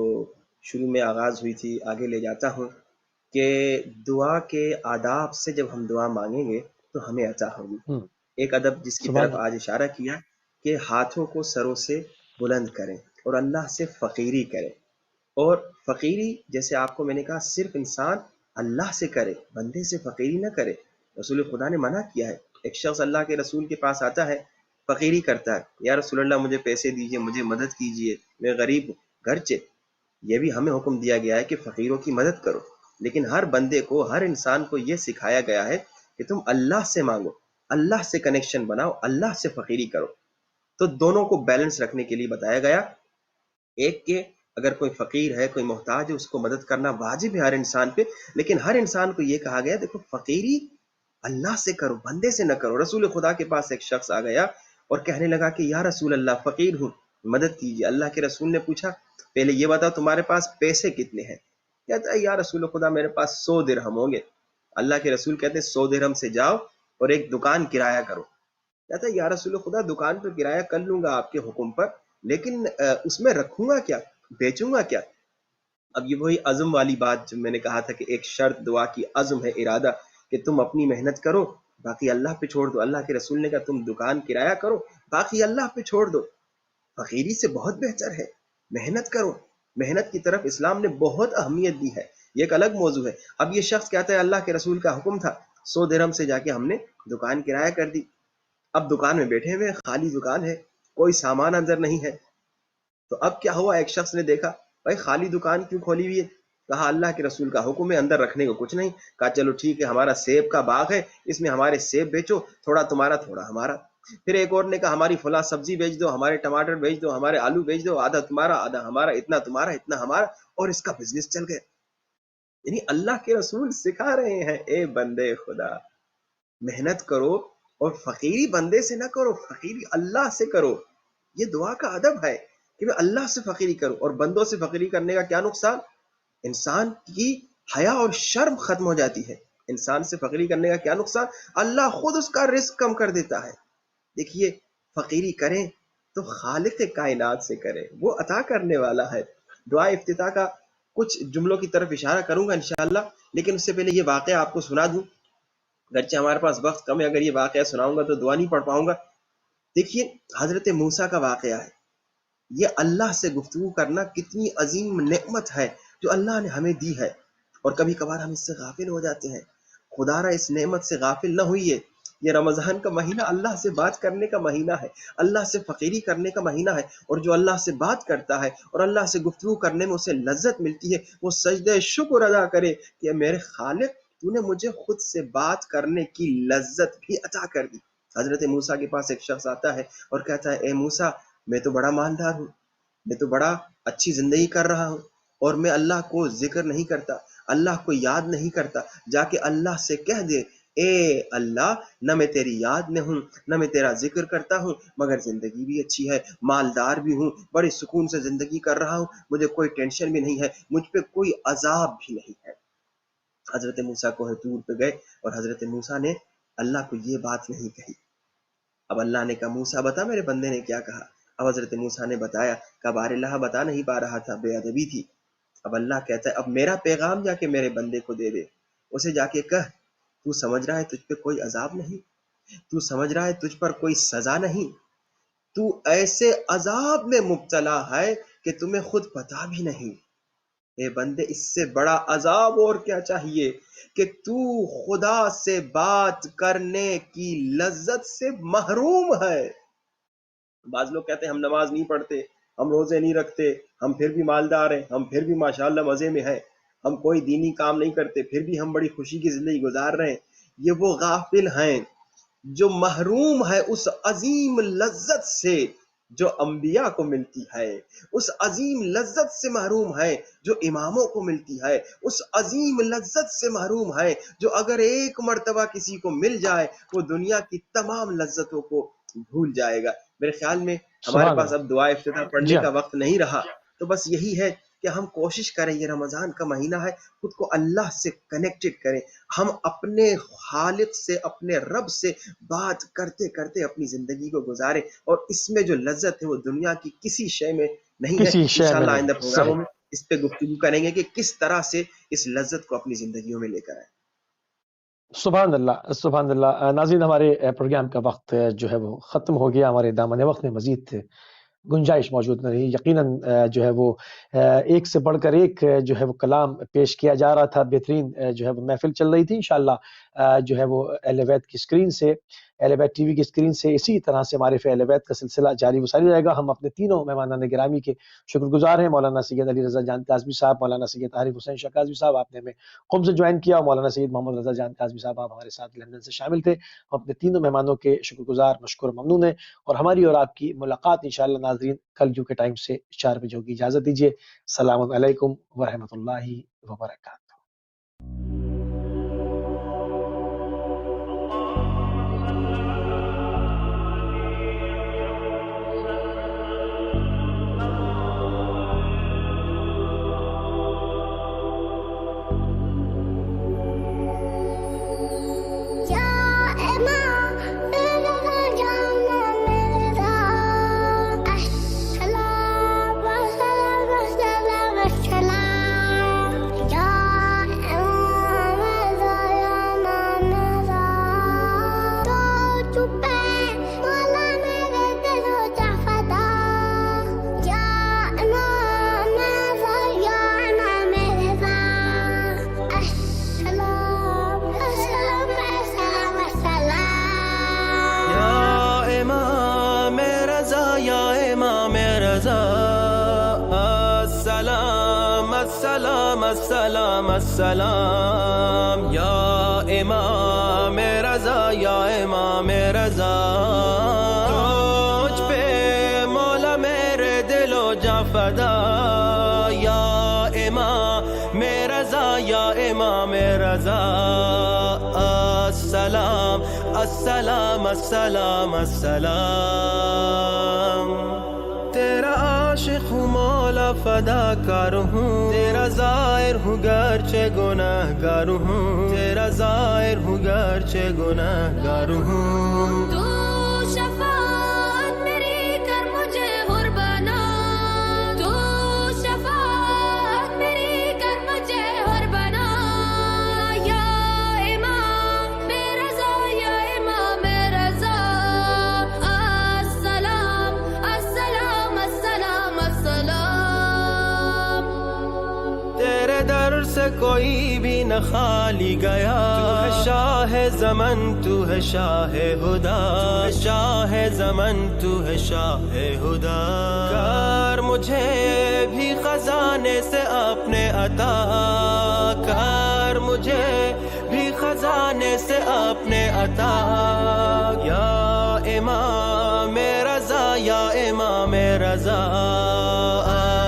شروع میں آغاز ہوئی تھی آگے لے جاتا ہوں کہ دعا کے آداب سے جب ہم دعا مانگیں گے تو ہمیں عطا ہوگی. ایک ادب جس کی سبحان طرف آج اشارہ کیا کہ ہاتھوں کو سروں سے بلند کریں اور اللہ سے فقیری کریں. اور فقیری جیسے آپ کو میں نے کہا صرف انسان اللہ سے کرے, بندے سے فقیری نہ کرے. رسول خدا نے منع کیا ہے. ایک شخص اللہ کے رسول کے پاس آتا ہے, فقیری کرتا ہے, یا رسول اللہ مجھے پیسے دیجئے, مجھے مدد کیجئے, میں غریب ہوں. گرچہ یہ بھی ہمیں حکم دیا گیا ہے کہ فقیروں کی مدد کرو, لیکن ہر بندے کو, ہر انسان کو یہ سکھایا گیا ہے کہ تم اللہ سے مانگو, اللہ سے کنیکشن بناؤ, اللہ سے فقیری کرو. تو دونوں کو بیلنس رکھنے کے لیے بتایا گیا. ایک کہ اگر کوئی فقیر ہے, کوئی محتاج ہے, اس کو مدد کرنا واجب ہے ہر انسان پہ, لیکن ہر انسان کو یہ کہا گیا دیکھو فقیری اللہ سے کرو, بندے سے نہ کرو. رسول خدا کے پاس ایک شخص آ گیا اور کہنے لگا کہ یا رسول اللہ فقیر ہوں, مدد کیجیے. اللہ کے رسول نے پوچھا پہلے یہ بتاؤ تمہارے پاس پیسے کتنے ہیں؟ کہتا ہے یا رسول خدا میرے پاس 100 درہم ہوں گے. اللہ کے رسول کہتے ہیں 100 درہم سے جاؤ اور ایک دکان کرایہ کرو. کہتا ہے یا رسول خدا دکان تو کرایہ کر لوں گا آپ کے حکم پر, لیکن اس میں رکھوں گا کیا, بیچوں گا کیا؟ اب یہ وہی عزم والی بات جو میں نے کہا تھا کہ ایک شرط دعا کی عزم ہے، ارادہ، کہ تم اپنی محنت کرو، باقی اللہ پہ چھوڑ دو۔ اللہ کے رسول نے کہا تم دکان کرایہ کرو، باقی اللہ پہ چھوڑ دو۔ فقیری سے بہت بہتر ہے محنت کرو۔ محنت کی طرف اسلام نے بہت اہمیت دی ہے، یہ ایک الگ موضوع ہے۔ اب یہ شخص کہتا ہے اللہ کے رسول کا حکم تھا، 100 درہم سے جا کے ہم نے دکان کرایہ کر دی۔ اب دکان میں بیٹھے ہوئے، خالی دکان ہے، کوئی سامان اندر نہیں ہے۔ تو اب کیا ہوا، ایک شخص نے دیکھا بھائی خالی دکان کیوں کھولی ہوئی ہے؟ کہا اللہ کے رسول کا حکم ہے، اندر رکھنے کو کچھ نہیں۔ کہا چلو ٹھیک ہے، ہمارا سیب کا باغ ہے، اس میں ہمارے سیب بیچو، تھوڑا تمہارا تھوڑا ہمارا۔ پھر ایک اور نے کہا ہماری فلاں سبزی بیچ دو، ہمارے ٹماٹر بیچ دو، ہمارے آلو بیچ دو، آدھا تمہارا آدھا ہمارا، اتنا تمہارا اتنا ہمارا، اور اس کا بزنس چل گیا۔ یعنی اللہ کے رسول سکھا رہے ہیں اے بندے خدا، محنت کرو اور فقیری بندے سے نہ کرو، فقیری اللہ سے کرو۔ یہ دعا کا ادب ہے کہ میں اللہ سے فقیری کروں۔ اور بندوں سے فقیری کرنے کا کیا نقصان؟ انسان کی حیا اور شرم ختم ہو جاتی ہے۔ انسان سے فقیری کرنے کا کیا نقصان؟ اللہ خود اس کا رزق کم کر دیتا ہے۔ دیکھیے فقیری کریں تو خالق کائنات سے کریں، وہ عطا کرنے والا ہے۔ دعا افتتاح کا کچھ جملوں کی طرف اشارہ کروں گا انشاءاللہ، لیکن اس سے پہلے یہ واقعہ آپ کو سنا دوں، گرچہ ہمارے پاس وقت کم ہے، اگر یہ واقعہ سناؤں گا تو دعا نہیں پڑھ پاؤں گا۔ دیکھیے حضرت موسیٰ کا واقعہ ہے۔ یہ اللہ سے گفتگو کرنا کتنی عظیم نعمت ہے جو اللہ نے ہمیں دی ہے، اور کبھی کبھار ہم اس سے غافل ہو جاتے ہیں۔ خدا را اس نعمت سے غافل نہ ہوئیے۔ یہ رمضان کا مہینہ اللہ سے بات کرنے کا مہینہ ہے، اللہ سے فقیری کرنے کا مہینہ ہے، اور جو اللہ سے بات کرتا ہے اور اللہ سے گفتگو کرنے میں اسے لذت ملتی ہے، وہ سجدہ شکر ادا کرے کہ میرے خالق تو نے مجھے خود سے بات کرنے کی لذت بھی عطا کر دی۔ حضرت موسیٰ کے پاس ایک شخص آتا ہے اور کہتا ہے اے موسیٰ، میں تو بڑا مالدار ہوں، میں تو بڑا اچھی زندگی کر رہا ہوں، اور میں اللہ کو ذکر نہیں کرتا، اللہ کو یاد نہیں کرتا۔ جا کے اللہ سے کہہ دے اے اللہ، نہ میں تیری یاد میں ہوں، نہ میں تیرا ذکر کرتا ہوں، مگر زندگی بھی اچھی ہے، مالدار بھی ہوں، بڑے سکون سے زندگی کر رہا ہوں، مجھے کوئی ٹینشن بھی نہیں ہے، مجھ پہ کوئی عذاب بھی نہیں ہے۔ حضرت موسیٰ کوہ طور پہ گئے اور حضرت موسیٰ نے اللہ کو یہ بات نہیں کہی۔ اب اللہ نے کہا موسیٰ بتا میرے بندے نے کیا کہا۔ اب حضرت موسیٰ نے بتایا، کہا بار اللہ بتا نہیں پا رہا تھا، بے ادبی تھی۔ اب اللہ کہتا ہے اب میرا پیغام جا کے میرے بندے کو دے دے، اسے جا کے کہہ تو سمجھ رہا ہے تجھ پہ کوئی عذاب نہیں، تو سمجھ رہا ہے تجھ پر کوئی سزا نہیں، تو ایسے عذاب میں مبتلا ہے کہ تمہیں خود پتا بھی نہیں۔ اے بندے اس سے بڑا عذاب اور کیا چاہیے کہ تو خدا سے بات کرنے کی لذت سے محروم ہے۔ بعض لوگ کہتے ہیں ہم نماز نہیں پڑھتے، ہم روزے نہیں رکھتے، ہم پھر بھی مالدار ہیں، ہم پھر بھی ماشاءاللہ مزے میں ہیں، ہم کوئی دینی کام نہیں کرتے، پھر بھی ہم بڑی خوشی کی زندگی گزار رہے ہیں۔ یہ وہ غافل ہیں جو محروم ہے اس عظیم لذت سے جو انبیاء کو ملتی ہے، اس عظیم لذت سے محروم ہے جو اماموں کو ملتی ہے، اس عظیم لذت سے محروم ہے جو اگر ایک مرتبہ کسی کو مل جائے وہ دنیا کی تمام لذتوں کو بھول جائے گا۔ میرے خیال میں ہمارے سبحان پاس اللہ۔ اب دعا افتتاح پڑھنے جی کا ہاں، وقت نہیں رہا، تو بس یہی ہے کہ ہم کوشش کریں، یہ رمضان کا مہینہ ہے، خود کو اللہ سے کنیکٹڈ کریں، ہم اپنے خالق سے اپنے رب سے بات کرتے کرتے اپنی زندگی کو گزاریں، اور اس میں جو لذت ہے وہ دنیا کی کسی شے میں نہیں ہے۔ کسی شے میں انشاءاللہ نہیں، آئندہ پروگراموں صحیح۔ میں اس پہ گفتگو کریں گے کہ کس طرح سے اس لذت کو اپنی زندگیوں میں لے کر آئیں۔ سبحان اللہ، سبحان اللہ۔ ناظرین ہمارے پروگرام کا وقت جو ہے وہ ختم ہو گیا، ہمارے دامن وقت میں مزید گنجائش موجود نہ رہی۔ یقیناً جو ہے وہ ایک سے بڑھ کر ایک جو ہے وہ کلام پیش کیا جا رہا تھا، بہترین جو ہے وہ محفل چل رہی تھی۔ انشاءاللہ جو ہے وہ اہل بیت کی اسکرین سے، اہل بیت ٹی وی کی اسکرین سے اسی طرح سے معرفت اہل بیت کا سلسلہ جاری و ساری رہے گا۔ ہم اپنے تینوں مہمانان گرامی کے شکر گزار ہیں، مولانا سید علی رضا جان کاظمی صاحب، مولانا سید عارف حسین شاہ کاظمی صاحب، آپ نے ہمیں قم سے جوائن کیا، مولانا سید محمد رضا جان کاظمی صاحب آپ ہمارے ساتھ لندن سے شامل تھے۔ ہم اپنے تینوں مہمانوں کے شکر گزار، مشکور، ممنون ہیں، اور ہماری اور آپ کی ملاقات انشاءاللہ ناظرین کل جو کے ٹائم سے 4 بجے ہوگی۔ اجازت دیجیے، السلام علیکم ورحمۃ اللہ وبرکاتہ۔ السلام السلام یا امام رضا یا امام رضا تجھ پہ مولا میرے دل و جاں فدا یا امام رضا یا امام رضا السلام السلام السلام السلام تیرا عاشق ہوں مولا فدا کار ہوں تیرا ظاہر ہوں گرچہ گناہ گار ہوں تیرا ظاہر ہوں گرچہ گناہ گار ہوں تو شفاعت میری کر مجھے حر بنا تو شفاعت میری کر مجھے حر بنا یا امام رضا یا امام رضا السلام السلام السلام السلام تیرے در سے کوئی بھی نہ خالی گیا تو ہے شاہ زمن تو ہے شاہ ہدا تو ہے شاہ زمن تو ہے شاہ ہدا کر مجھے بھی خزانے سے اپنے عطا کر مجھے بھی خزانے سے اپنے عطا یا امام رضا یا امام رضا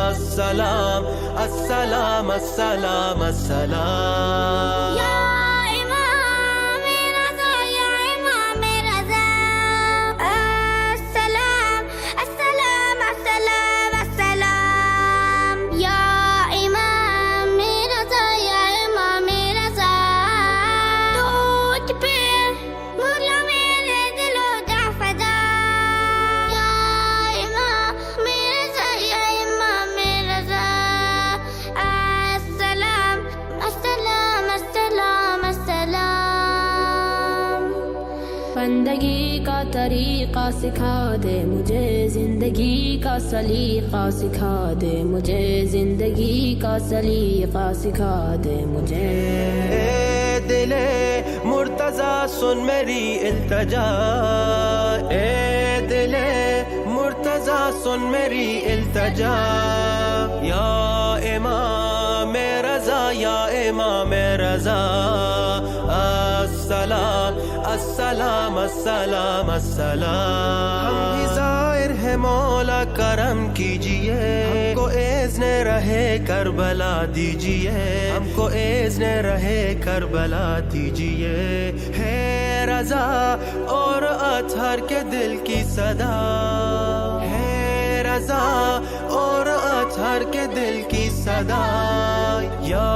السلام السلام السلام السلام یا امام رضا یا امام رضا السلام السلام السلام السلام یا امام رضا یا امام رضا تجھ پہ مولا میرے دل و جاں فدا یا امام رضا یا امام رضا السلام السلام السلام السلام بندگی کا طریقہ سکھا دے مجھے زندگی کا سلیقہ سکھا دے مجھے زندگی کا سلیقہ سکھا دے مجھے اے دل مرتضیٰ سن میری التجا اے دل مرتضیٰ سن میری التجا یا امام رضا یا امام رضا السلام السلام السلام السلام ہم بھی ظاہر ہے مولا کرم کیجئے ہم کو اذن رہے کربلا دیجئے ہم کو اذن رہے کربلا دیجئے ہے رضا اور اطہر کے دل کی صدا ہے رضا اور اطہر کے دل کی صدا یا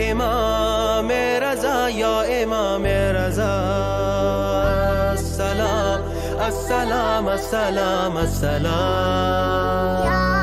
امام رضا یا امام رضا السلام السلام السلام السلام یا